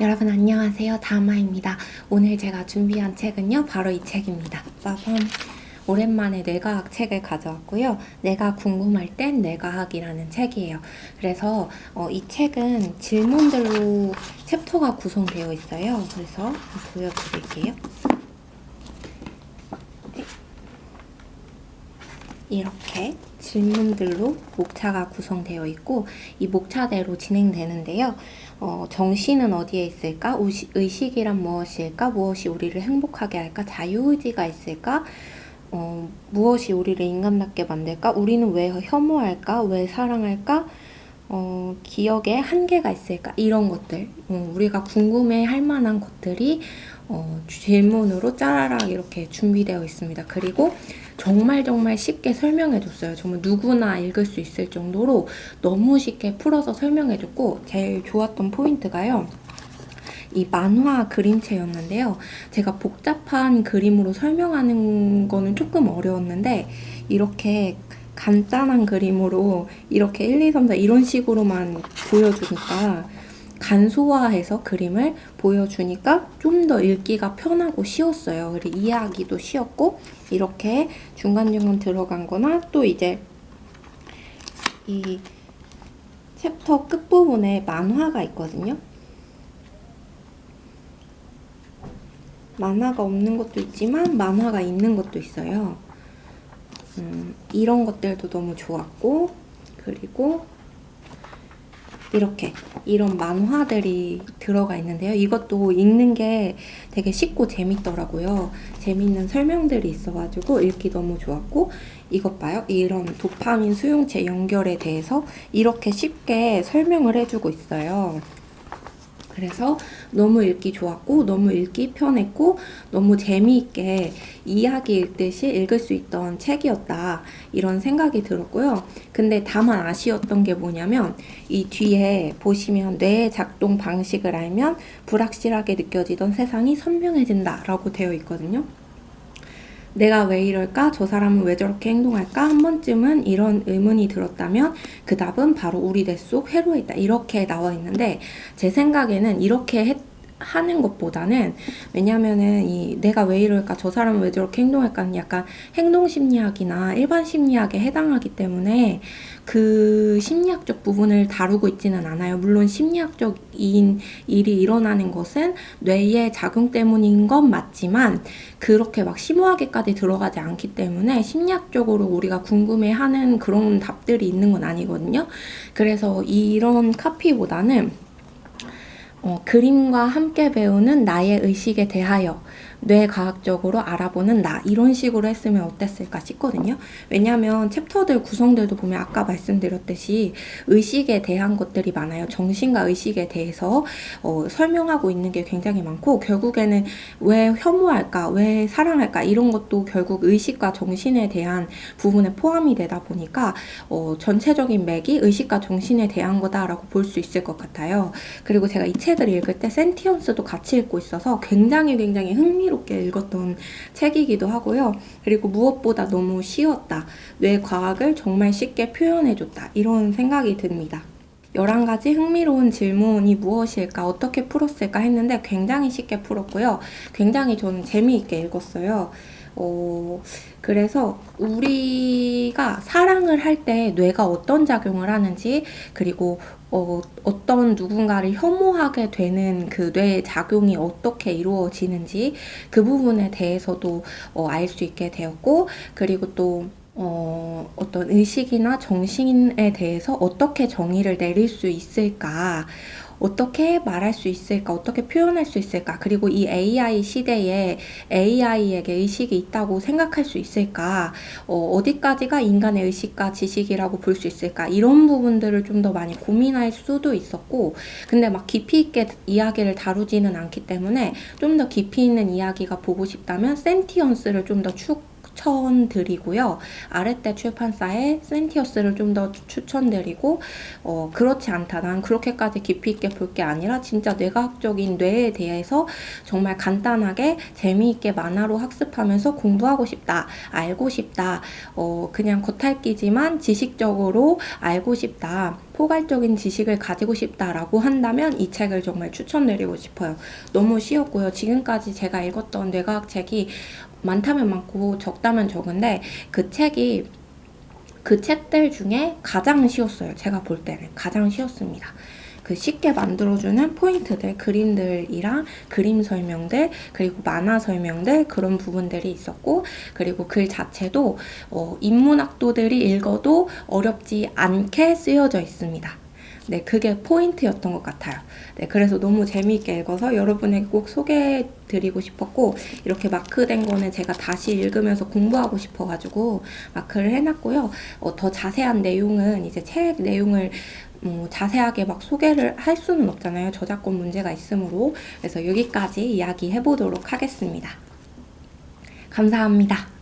여러분 안녕하세요. 다마입니다. 오늘 제가 준비한 책은요. 바로 이 책입니다. 빠밤. 오랜만에 뇌과학 책을 가져왔고요. 내가 궁금할 땐 뇌과학이라는 책이에요. 그래서 이 책은 질문들로 챕터가 구성되어 있어요. 그래서 보여드릴게요. 이렇게 질문들로 목차가 구성되어 있고 이 목차대로 진행되는데요. 정신은 어디에 있을까? 의식이란 무엇일까? 무엇이 우리를 행복하게 할까? 자유의지가 있을까? 무엇이 우리를 인간답게 만들까? 우리는 왜 혐오할까? 왜 사랑할까? 기억에 한계가 있을까? 이런 것들, 우리가 궁금해 할 만한 것들이 질문으로 짜라락 이렇게 준비되어 있습니다. 그리고 정말 쉽게 설명해줬어요. 정말 누구나 읽을 수 있을 정도로 너무 쉽게 풀어서 설명해줬고, 제일 좋았던 포인트가요. 이 만화 그림체였는데요. 제가 복잡한 그림으로 설명하는 거는 조금 어려웠는데 이렇게 간단한 그림으로 이렇게 1, 2, 3, 4 이런 식으로만 보여주니까 간소화해서 그림을 보여주니까 좀 더 읽기가 편하고 쉬웠어요. 그리고 이해하기도 쉬웠고 이렇게 중간중간 들어간 거나 또 이제 이 챕터 끝부분에 만화가 있거든요. 만화가 없는 것도 있지만 만화가 있는 것도 있어요. 이런 것들도 너무 좋았고, 그리고 이렇게 이런 만화들이 들어가 있는데요. 이것도 읽는 게 되게 쉽고 재밌더라고요. 재밌는 설명들이 있어가지고 읽기 너무 좋았고, 이것 봐요. 이런 도파민 수용체 연결에 대해서 이렇게 쉽게 설명을 해주고 있어요. 그래서 너무 읽기 좋았고 너무 읽기 편했고 너무 재미있게 이야기 읽듯이 읽을 수 있던 책이었다 이런 생각이 들었고요. 근데 다만 아쉬웠던 게 뭐냐면 이 뒤에 보시면 뇌의 작동 방식을 알면 불확실하게 느껴지던 세상이 선명해진다 라고 되어 있거든요. 내가 왜 이럴까? 저 사람은 왜 저렇게 행동할까? 한 번쯤은 이런 의문이 들었다면 그 답은 바로 우리 뇌 속 회로에 있다. 이렇게 나와 있는데 제 생각에는 이렇게 하는 것보다는, 왜냐면은 이 내가 왜 이럴까, 저 사람은 왜 저렇게 행동할까는 약간 행동심리학이나 일반 심리학에 해당하기 때문에 그 심리학적 부분을 다루고 있지는 않아요. 물론 심리학적인 일이 일어나는 것은 뇌의 작용 때문인 건 맞지만 그렇게 막 심오하게까지 들어가지 않기 때문에 심리학적으로 우리가 궁금해하는 그런 답들이 있는 건 아니거든요. 그래서 이런 카피보다는 그림과 함께 배우는 나의 의식에 대하여 뇌과학적으로 알아보는 나, 이런 식으로 했으면 어땠을까 싶거든요. 왜냐하면 챕터들 구성들도 보면 아까 말씀드렸듯이 의식에 대한 것들이 많아요. 정신과 의식에 대해서 설명하고 있는 게 굉장히 많고, 결국에는 왜 혐오할까, 왜 사랑할까, 이런 것도 결국 의식과 정신에 대한 부분에 포함이 되다 보니까 전체적인 맥이 의식과 정신에 대한 거다라고 볼 수 있을 것 같아요. 그리고 제가 이 책을 읽을 때 센티언스도 같이 읽고 있어서 굉장히 흥미롭게 읽었던 책이기도 하고요. 그리고 무엇보다 너무 쉬웠다. 뇌과학을 정말 쉽게 표현해줬다. 이런 생각이 듭니다. 11가지 흥미로운 질문이 무엇일까, 어떻게 풀었을까 했는데 굉장히 쉽게 풀었고요. 굉장히 저는 재미있게 읽었어요. 그래서 우리가 사랑을 할 때 뇌가 어떤 작용을 하는지, 그리고 어떤 누군가를 혐오하게 되는 그 뇌의 작용이 어떻게 이루어지는지 그 부분에 대해서도 알 수 있게 되었고, 그리고 또 어떤 의식이나 정신에 대해서 어떻게 정의를 내릴 수 있을까, 어떻게 말할 수 있을까, 어떻게 표현할 수 있을까, 그리고 이 AI 시대에 AI에게 의식이 있다고 생각할 수 있을까, 어디까지가 인간의 의식과 지식이라고 볼 수 있을까, 이런 부분들을 좀 더 많이 고민할 수도 있었고, 근데 막 깊이 있게 이야기를 다루지는 않기 때문에 좀 더 깊이 있는 이야기가 보고 싶다면 센티언스를 좀 더 추천드리고요. 아랫대 출판사의 센티어스를 좀 더 추천드리고, 그렇지 않다, 난 그렇게까지 깊이 있게 볼 게 아니라 진짜 뇌과학적인 뇌에 대해서 정말 간단하게 재미있게 만화로 학습하면서 공부하고 싶다, 알고 싶다, 그냥 겉핥기지만 지식적으로 알고 싶다, 포괄적인 지식을 가지고 싶다라고 한다면 이 책을 정말 추천드리고 싶어요. 너무 쉬웠고요. 지금까지 제가 읽었던 뇌과학 책이 많다면 많고 적다면 적은데 그 책들 중에 가장 쉬웠어요. 제가 볼 때는 가장 쉬웠습니다. 그 쉽게 만들어주는 포인트들, 그림들이랑 그림 설명들, 그리고 만화 설명들, 그런 부분들이 있었고, 그리고 글 자체도 인문학도들이 읽어도 어렵지 않게 쓰여져 있습니다. 네, 그게 포인트였던 것 같아요. 네, 그래서 너무 재미있게 읽어서 여러분에게 꼭 소개해드리고 싶었고, 이렇게 마크된 거는 제가 다시 읽으면서 공부하고 싶어가지고 마크를 해놨고요. 더 자세한 내용은 이제 책 내용을 자세하게 막 소개를 할 수는 없잖아요. 저작권 문제가 있으므로. 그래서 여기까지 이야기 해보도록 하겠습니다. 감사합니다.